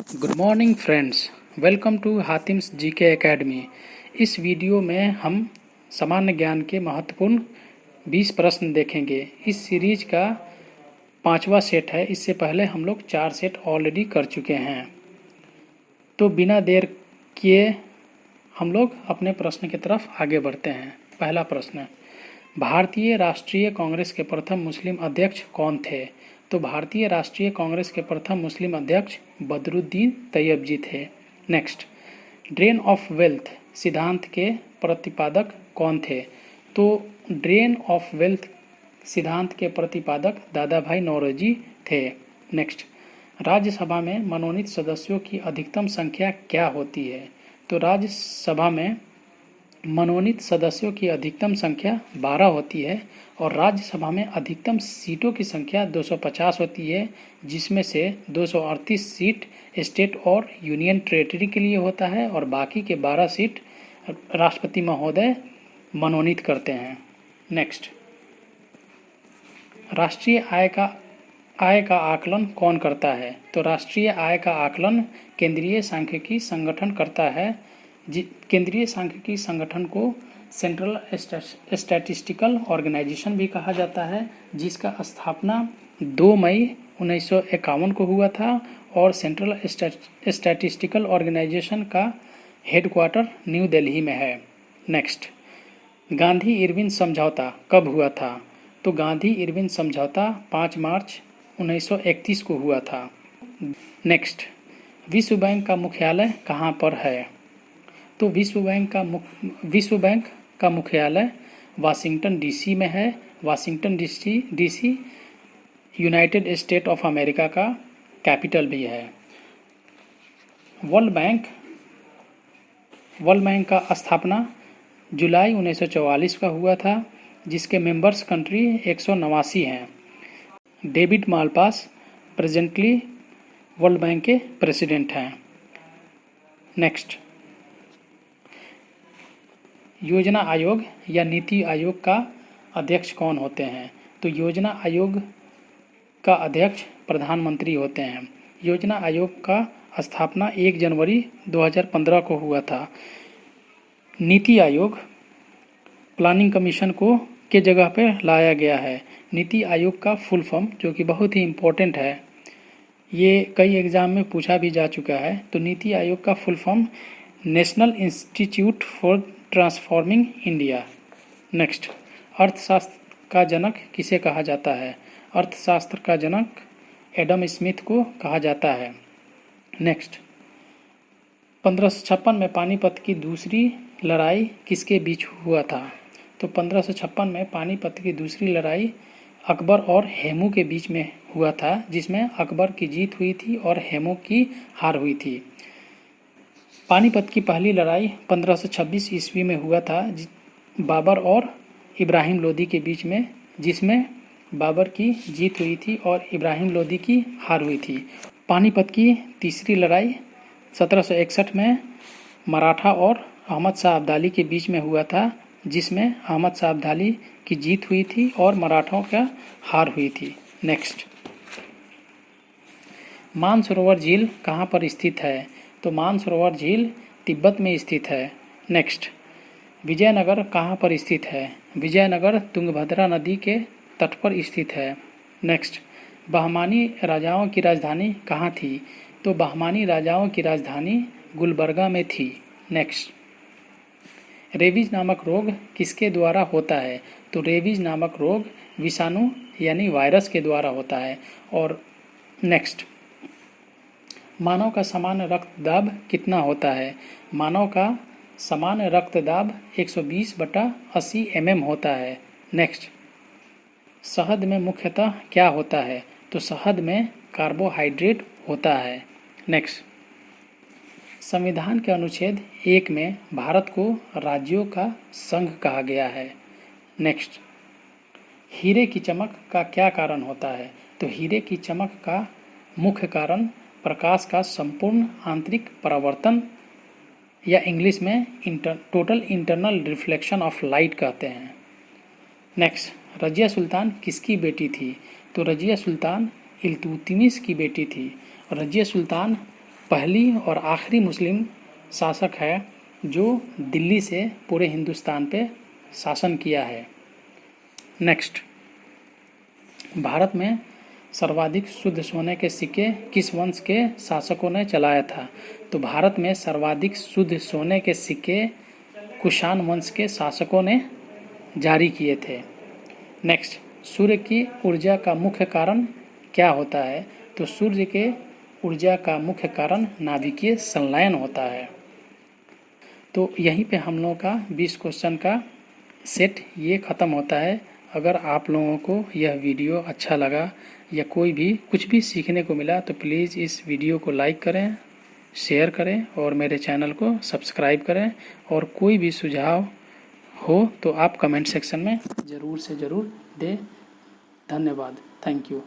Good morning friends, welcome to Hatim's GK academy. इस video में हम सामान्य ज्ञान के महत्वपूर्ण 20 प्रश्न देखेंगे। इस सीरीज का 5वां सेट है। इससे पहले हम लोग 4 सेट ऑलरेडी कर चुके हैं। तो बिना देर किए हम लोग अपने प्रश्न की तरफ आगे बढ़ते हैं। पहला प्रश्न, भारतीय राष्ट्रीय कांग्रेस के प्रथम मुस्लिम अध्यक्ष कौन थे? तो भारतीय राष्ट्रीय कांग्रेस के प्रथम मुस्लिम अध्यक्ष बदरुद्दीन तैयबजी थे। नेक्स्ट, ड्रेन ऑफ वेल्थ सिद्धांत के प्रतिपादक कौन थे? तो ड्रेन ऑफ वेल्थ सिद्धांत के प्रतिपादक दादा भाई नौरोजी थे। नेक्स्ट, राज्यसभा में मनोनीत सदस्यों की अधिकतम संख्या क्या होती है? तो राज्यसभा में मनोनीत सदस्यों की अधिकतम संख्या 12 होती है और राज्यसभा में अधिकतम सीटों की संख्या 250 होती है, जिसमें से 238 सीट स्टेट और यूनियन टेरिटरी के लिए होता है और बाकी के 12 सीट राष्ट्रपति महोदय मनोनीत करते हैं। नेक्स्ट, राष्ट्रीय आय का आकलन कौन करता है? तो राष्ट्रीय आय का आकलन केंद्रीय सांख्यिकी संगठन करता है। केंद्रीय सांख्यिकी संगठन को सेंट्रल स्टैटिस्टिकल ऑर्गेनाइजेशन भी कहा जाता है, जिसका स्थापना 2 मई 1951 को हुआ था और सेंट्रल स्टैटिस्टिकल ऑर्गेनाइजेशन का हेडक्वार्टर न्यू दिल्ली में है। नेक्स्ट, गांधी इरविन समझौता कब हुआ था? तो गांधी इरविन समझौता 5 मार्च 1931 को हुआ था। नेक्स्ट, विश्व बैंक का मुख्यालय कहाँ पर है? तो विश्व बैंक का मुख्यालय वाशिंगटन डीसी में है। Washington DC United state of America का कैपिटल भी है। वर्ल्ड बैंक का स्थापना जुलाई 1944 का हुआ था, जिसके मेंबर्स कंट्री 189 हैं। David Malpass presently world bank के प्रेसिडेंट हैं। नेक्स्ट, योजना आयोग या नीति आयोग का अध्यक्ष कौन होते हैं? तो योजना आयोग का अध्यक्ष प्रधानमंत्री होते हैं। योजना आयोग का स्थापना 1 जनवरी 2015 को हुआ था। नीति आयोग प्लानिंग कमीशन के जगह पे लाया गया है। नीति आयोग का फुल फॉर्म, जो कि बहुत ही इम्पोर्टेंट है, ये कई एग्जाम में पूछा भी जा चुका है। तो नीति आयोग का full form national institute for transforming India. Next, अर्थशास्त्र का जनक किसे कहा जाता है? अर्थशास्त्र का जनक एडम स्मिथ को कहा जाता है। नेक्स्ट, 1556 में पानीपत की दूसरी लड़ाई किसके बीच हुआ था? तो 1556 में पानीपत की दूसरी लड़ाई अकबर और हेमू के बीच में हुआ था, जिसमें अकबर की जीत हुई थी और हेमू की हार हुई थी। पानीपत की पहली लड़ाई 1526 ईस्वी में हुआ था, बाबर और इब्राहिम लोदी के बीच में, जिसमें बाबर की जीत हुई थी और इब्राहिम लोदी की हार हुई थी। पानीपत की तीसरी लड़ाई 1761 में मराठा और अहमद शाह अब्दाली के बीच में हुआ था, जिसमें अहमद शाह अब्दाली की जीत हुई थी और मराठों का हार हुई थी। नेक्स्ट, मानसरोवर झील कहाँ पर स्थित है? तो मानसरोवर झील तिब्बत में स्थित है। नेक्स्ट, विजयनगर कहाँ पर स्थित है? विजयनगर तुंगभद्रा नदी के तट पर स्थित है। नेक्स्ट, बहमानी राजाओं की राजधानी कहाँ थी? तो बहमानी राजाओं की राजधानी गुलबर्गा में थी। नेक्स्ट, रेबीज नामक रोग किसके द्वारा होता है? तो रेबीज नामक रोग विषाणु यानी वायरस के द्वारा होता है। और नेक्स्ट, मानव का सामान्य रक्तदाब कितना होता है? मानव का सामान्य रक्तदाब 120/80 mm होता है। नेक्स्ट, शहद में मुख्यतः क्या होता है? तो शहद में कार्बोहाइड्रेट होता है। नेक्स्ट, संविधान के अनुच्छेद 1 में भारत को राज्यों का संघ कहा गया है। नेक्स्ट, हीरे की चमक का क्या कारण होता है? तो हीरे की चमक का मुख्य कारण प्रकाश का संपूर्ण आंतरिक परावर्तन, या इंग्लिश में total internal reflection of light कहते हैं। नेक्स्ट, रजिया सुल्तान किसकी बेटी थी? तो रजिया सुल्तान इल्तुतमिश की बेटी थी। रजिया सुल्तान पहली और आखिरी मुस्लिम शासक है जो दिल्ली से पूरे हिंदुस्तान पे शासन किया है। नेक्स्ट, भारत में सर्वाधिक शुद्ध सोने के सिक्के किस वंश के शासकों ने चलाया था? तो भारत में सर्वाधिक शुद्ध सोने के सिक्के कुषाण वंश के शासकों ने जारी किए थे। नेक्स्ट, सूर्य की ऊर्जा का मुख्य कारण क्या होता है? तो सूर्य के ऊर्जा का मुख्य कारण नाभिकीय संलयन होता है। तो यहीं पे हम लोगों का 20 क्वेश्चन का सेट ये ख़त्म होता है। अगर आप लोगों को यह वीडियो अच्छा लगा या कोई भी कुछ भी सीखने को मिला तो प्लीज़ इस वीडियो को लाइक करें, शेयर करें और मेरे चैनल को सब्सक्राइब करें। और कोई भी सुझाव हो तो आप कमेंट सेक्शन में ज़रूर से ज़रूर दें। धन्यवाद। Thank you.